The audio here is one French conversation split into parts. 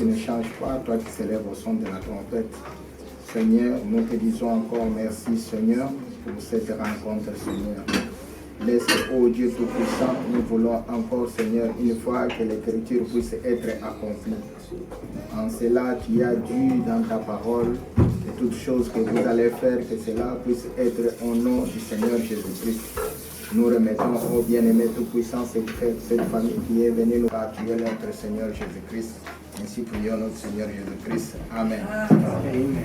qui ne changes pas, toi qui s'élèves au son de la trompette. Seigneur, nous te disons encore merci, Seigneur, pour cette rencontre, Seigneur. Laisse, ô Dieu Tout-Puissant, nous voulons encore, Seigneur, une fois que l'Écriture puisse être accomplie. En cela, tu as dit dans ta parole que toutes choses que vous allez faire, que cela puisse être au nom du Seigneur Jésus-Christ. Nous remettons au bien-aimé Tout-Puissant cette famille qui est venue nous accueillir notre Seigneur Jésus-Christ. Ainsi prions notre Seigneur Jésus-Christ. Amen. Amen.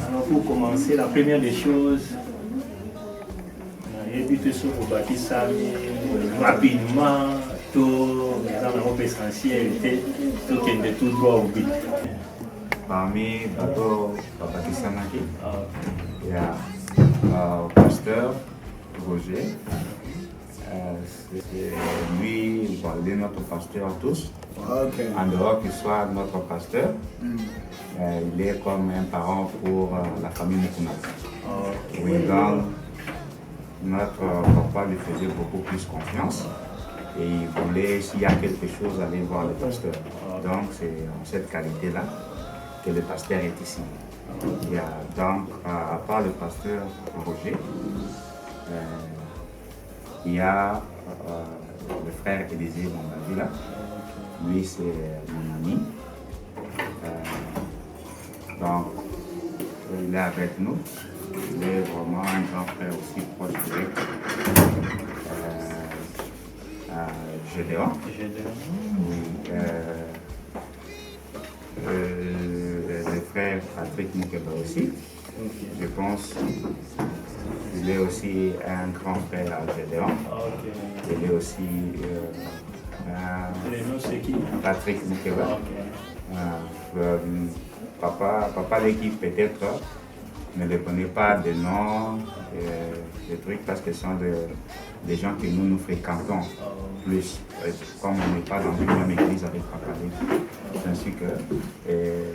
Alors pour commencer, la première des choses, on a invité sur le bâtiment rapidement, tout dans la essentialité, tout qui est tout droit au but. Parmi d'abord Papa Kissamaki, il y a le pasteur Roger. C'est lui, il est notre pasteur tous. Okay. En dehors qu'il soit notre pasteur, il est comme un parent pour la famille Mukuna. Oui, donc notre papa lui faisait beaucoup plus confiance et il voulait, s'il y a quelque chose, aller voir le pasteur. Donc c'est en cette qualité-là que le pasteur est ici. Il y a donc, à part le pasteur Roger, il y a le frère Élisée Mondavila. Lui, c'est mon ami. Donc, il est avec nous. Il est vraiment un grand frère aussi proche de Gédéon. Oui, le frère Patrick Moukeba aussi. Je pense qu'il est aussi un grand frère à Gédéon. Il est aussi Patrick Moukeba. Papa l'équipe peut-être ne les connaît pas de noms, des trucs parce que ce sont des gens que nous fréquentons plus. Comme on n'est pas dans une même église avec Papa l'équipe. Ainsi que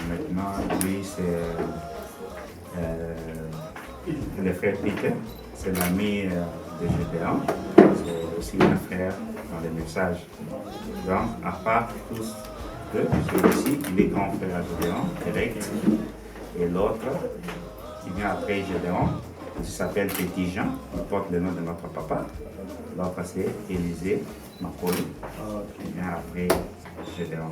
maintenant lui c'est le frère Peter, c'est l'ami de Gédéon, c'est aussi un frère dans les messages. Donc à part tous deux, celui-ci il est grand frère à Gédéon, Eric, et l'autre qui vient après Gédéon, il s'appelle Petit Jean, il porte le nom de notre papa. L'autre c'est Élisée Makolo, qui vient après Gédéon.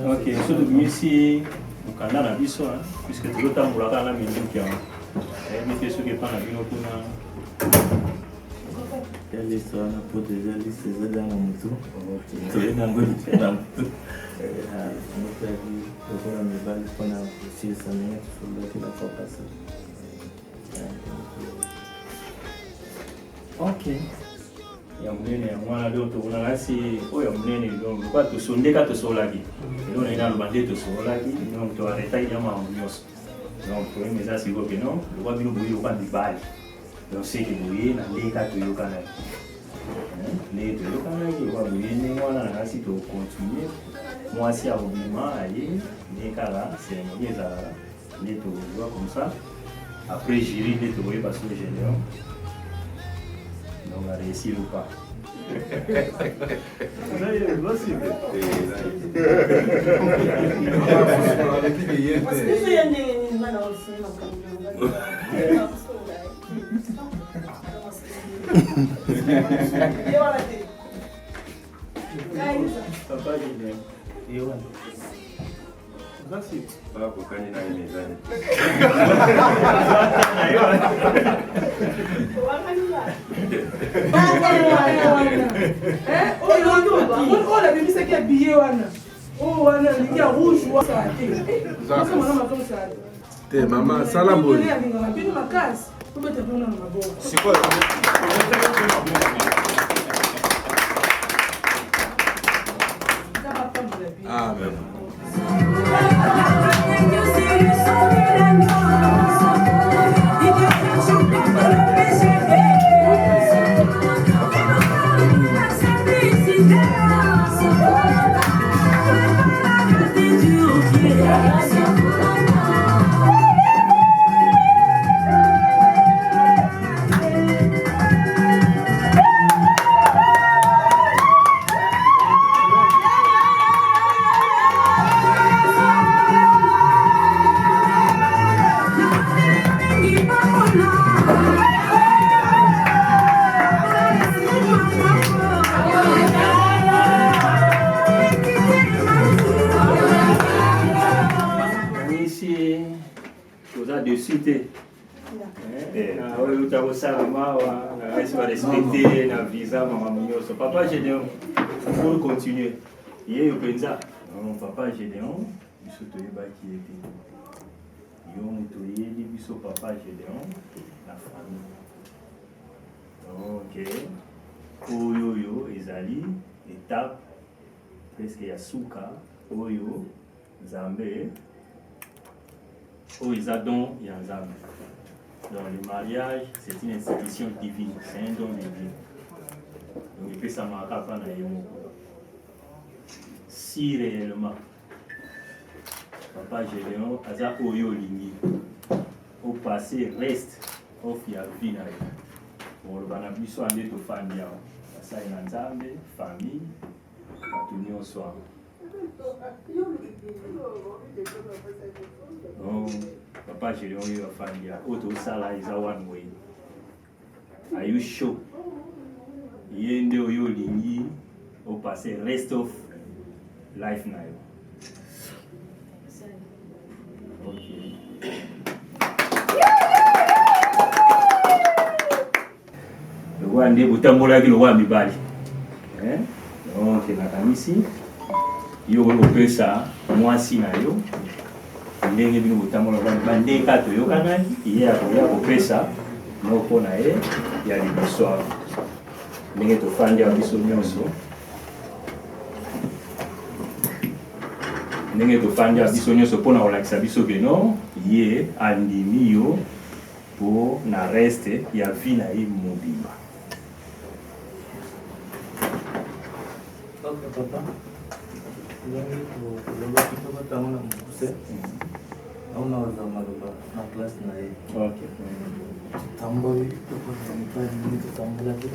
Ok, surtout ici, au Canada, puisque tout le temps, on a la musique qui a mis ce qui est pas la vie au quelle histoire pour déjà lisser ça dans mon tout. Tu es dans le tout. Notre vie, on a mis balle, on a aussi ça, mais il faut que la fois passer. Ok. Ya munene mwana leo tuna nasi oyo munene ndio kwa tusondeka tosolaki ndio ina lubande tosolaki ndio to areta nyama onyoso donc pour mes ça c'est que non le kwa bino boyi kwa dibali donc c'est que boyi na leka to yokana ne to yokana ki kwa boyi ni mwana na nasi to continuer moi si a obima aye ne kala c'est une za ne to vois comme ça après gérer ne to boyi parce que général on va réussir ou pas. Basi baba kani na mezani. Olha, bebê, isso aqui é biana. Oh, Ana, ele é rouge, Te mama sala boy. Ele na casa. Como é que eu não na boca? Se for. Ah, meu. oyo uta kosala mawa nakasi barespecte na visa makambo nyonso. Papa Gédéon pour continuer ye yo mpenza papa Gédéon biso toyebaki ete yo moto oyebi biso papa Gédéon na famille. Donc oyo ezali étape presque ya suka oyo Nzambe oyo eza don ya Nzambe. Donc le mariage, c'est une institution divine, c'est un don divin. Donc il peut s'en marquer à prendre si réellement, Papa Gédéon, Aza Oyo Lingi, au passé reste, au fia vie. Bon, le banabli soit en deux familles, ça est en Nzambe, famille, à tout le soir. Donc, Papa Gédéon, il va faire des auto sala is a one way. Are you sure? Yende oyo lingi au passé rest of life now. Okay. Le roi nde butambola ki le roi mibali. Donc nakanisi yo opesa mwasi na yo. Ndenge bino butambola ba ndeka to yo kanani iye akoya kopesa no pona ye ya libiso. Ndenge tofandi ya biso nyonso. Ndenge tofandi ya biso nyonso pona kolakisa biso bino ye andimi yo po na reste ya vie na ye mobimba. Ok papa. Ndenge loba kitoko tango na mukuse. Auna wazamaloba na class na ye. Ok. Tamboli toko na mipali ni tambola ke.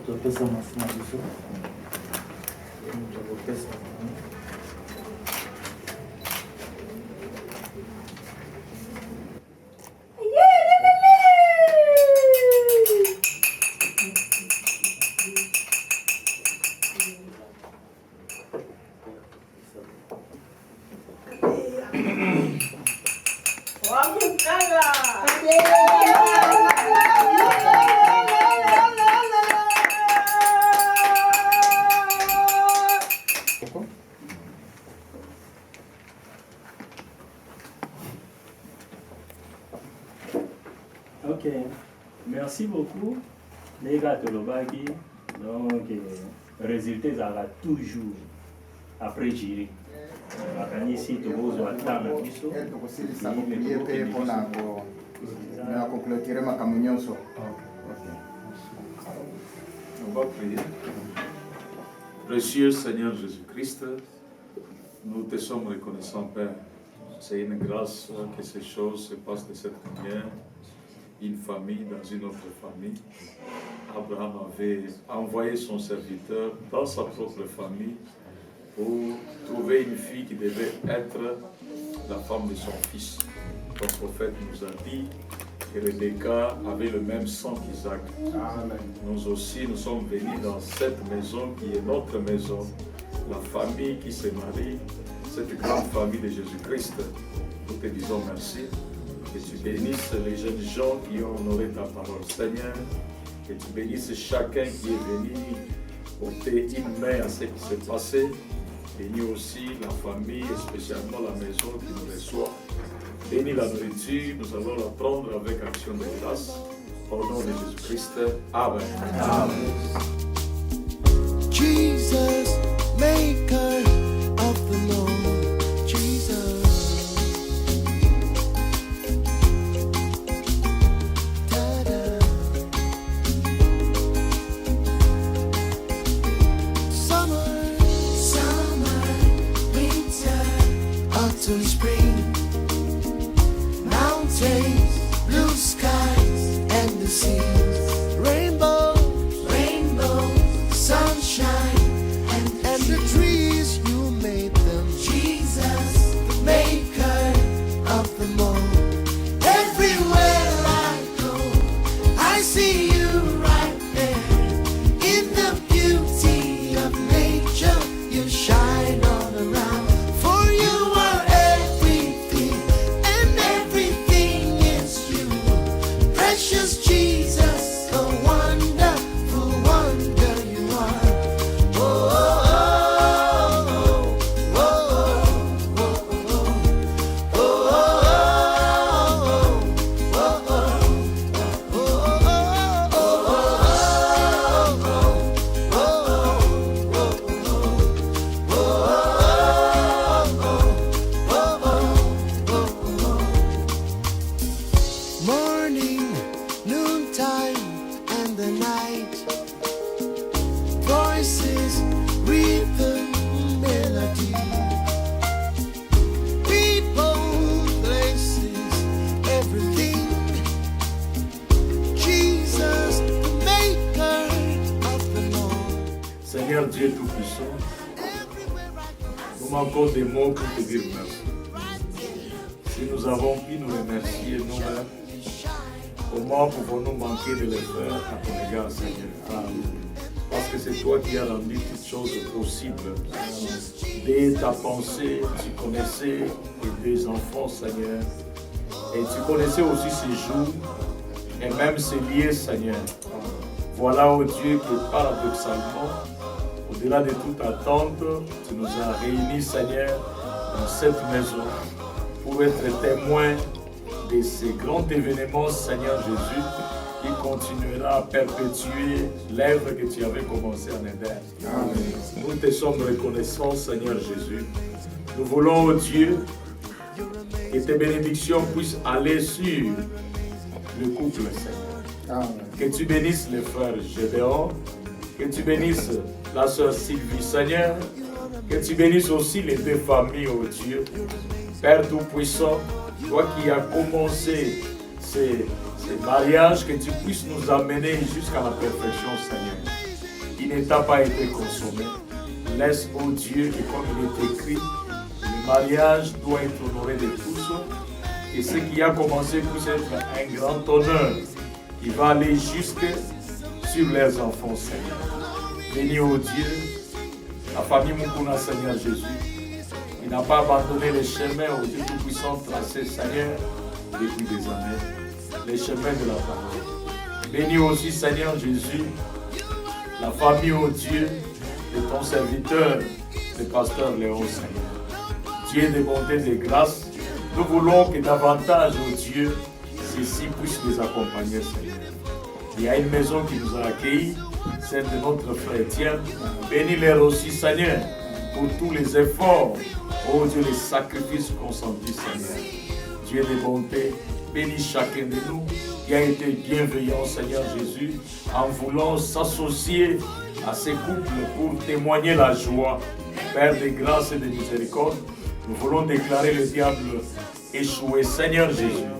Topesa masina biso. Topesa. Ok, merci beaucoup. Les gars de l'Obagi, donc, résultat sera toujours après Jiri. Ici, tu vas attendre. On va prier. Précieux Seigneur Jésus-Christ, nous te sommes reconnaissants, Père. C'est une grâce que ces choses se passent de cette manière. Une famille dans une autre famille. Abraham avait envoyé son serviteur dans sa propre famille pour trouver une fille qui devait être la femme de son fils. Le prophète nous a dit que Rebecca avait le même sang qu'Isaac. Nous aussi, nous sommes venus dans cette maison qui est notre maison, la famille qui se marie, cette grande famille de Jésus-Christ. Nous te disons merci. Que tu bénisses les jeunes gens qui ont honoré ta parole, Seigneur. Que tu bénisses chacun qui est venu porter une main à ce qui s'est passé. Bénis aussi la famille et spécialement la maison qui nous reçoit. Bénis la nourriture, nous allons la prendre avec action de grâce. Au nom de Jésus-Christ. Amen. Amen. Jesus, maker of the Lord. Spring, mountains, blue skies, and the seas, rainbows, sunshine, Dieu Tout-Puissant, nous manquons des mots pour te dire merci. Si nous avons pu nous remercier nous-mêmes, comment pouvons-nous manquer de le faire à ton égard, Seigneur? Parce que c'est toi qui as rendu toutes choses possibles. Dès ta pensée, tu connaissais tes deux enfants, Seigneur. Et tu connaissais aussi ces jours et même ces lieux, Seigneur. Voilà, oh Dieu, que paradoxalement, au-delà de toute attente, tu nous as réunis, Seigneur, dans cette maison pour être témoins de ces grands événements, Seigneur Jésus, qui continuera à perpétuer l'œuvre que tu avais commencée en Éden. Nous te sommes reconnaissants, Seigneur Jésus. Nous voulons, oh Dieu, que tes bénédictions puissent aller sur le couple, Seigneur. Que tu bénisses les frères Gédéon, que tu bénisses la sœur Sylvie, Seigneur, que tu bénisses aussi les deux familles, oh Dieu. Père Tout-Puissant, toi qui as commencé ces mariages, que tu puisses nous amener jusqu'à la perfection, Seigneur. Il ne t'a pas été consommé. Laisse, oh Dieu, que comme il est écrit, le mariage doit être honoré de tous. Et ce qui a commencé puisse être un grand honneur qui va aller jusque sur leurs enfants, Seigneur. Bénis, oh Dieu, la famille Mukuna, Seigneur Jésus. Il n'a pas abandonné les chemins, oh Dieu Tout-Puissant, tracés, Seigneur, depuis des années. Les chemins de la parole. Bénis aussi, Seigneur Jésus, la famille, oh Dieu, de ton serviteur, le pasteur Léon, Seigneur. Dieu de bonté et de grâce, nous voulons que davantage, oh Dieu, ceci puisse les accompagner, Seigneur. Il y a une maison qui nous a accueillis, celle de notre frère Étienne. Bénis-les aussi, Seigneur, pour tous les efforts, oh Dieu, les sacrifices consentis, Seigneur. Dieu de bonté, bénis chacun de nous qui a été bienveillant, Seigneur Jésus, en voulant s'associer à ces couples pour témoigner la joie. Père de grâce et de miséricorde, nous voulons déclarer le diable échoué, Seigneur Jésus.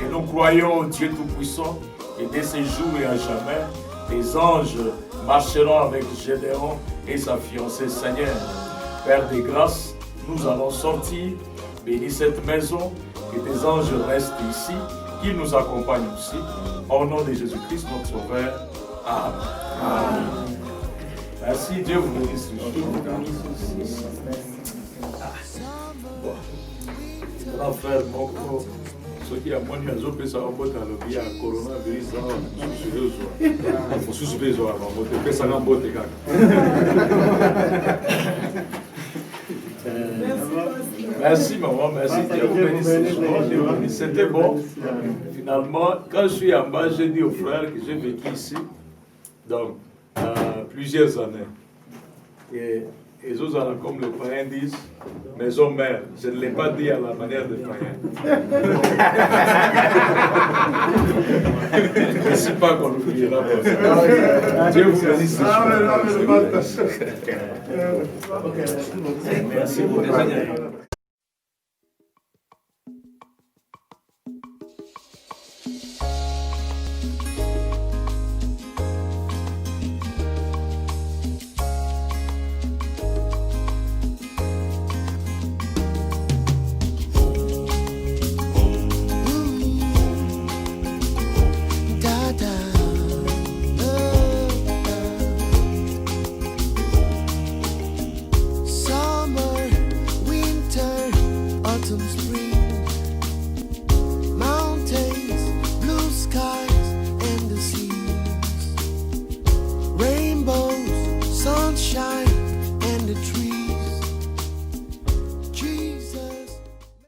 Et nous croyons au Dieu Tout-Puissant, et dès ces jours et à jamais, les anges marcheront avec Gédéon et sa fiancée, Seigneur. Père de grâce, nous allons sortir, bénis cette maison, que tes anges restent ici, qu'ils nous accompagnent aussi. Au nom de Jésus-Christ, notre Sauveur. Amen. Amen. Merci, Dieu vous bénisse. Grand frère Moko, ceux qui ont monté à Zopé, ça va botter à l'objet à coronavirus, ça va sous-souper, ça va botter, ça va botter. Merci maman, merci, Dieu vous bénisse. C'était bon. Finalement, quand je suis en bas, j'ai dit aux frères que j'ai vécu ici, donc plusieurs années. Et les autres, comme le païen disent, maison mère. Je ne l'ai pas dit à la manière de païen. Je ne sais pas qu'on l'oubliera pas. Dieu vous bénisse. Merci beaucoup.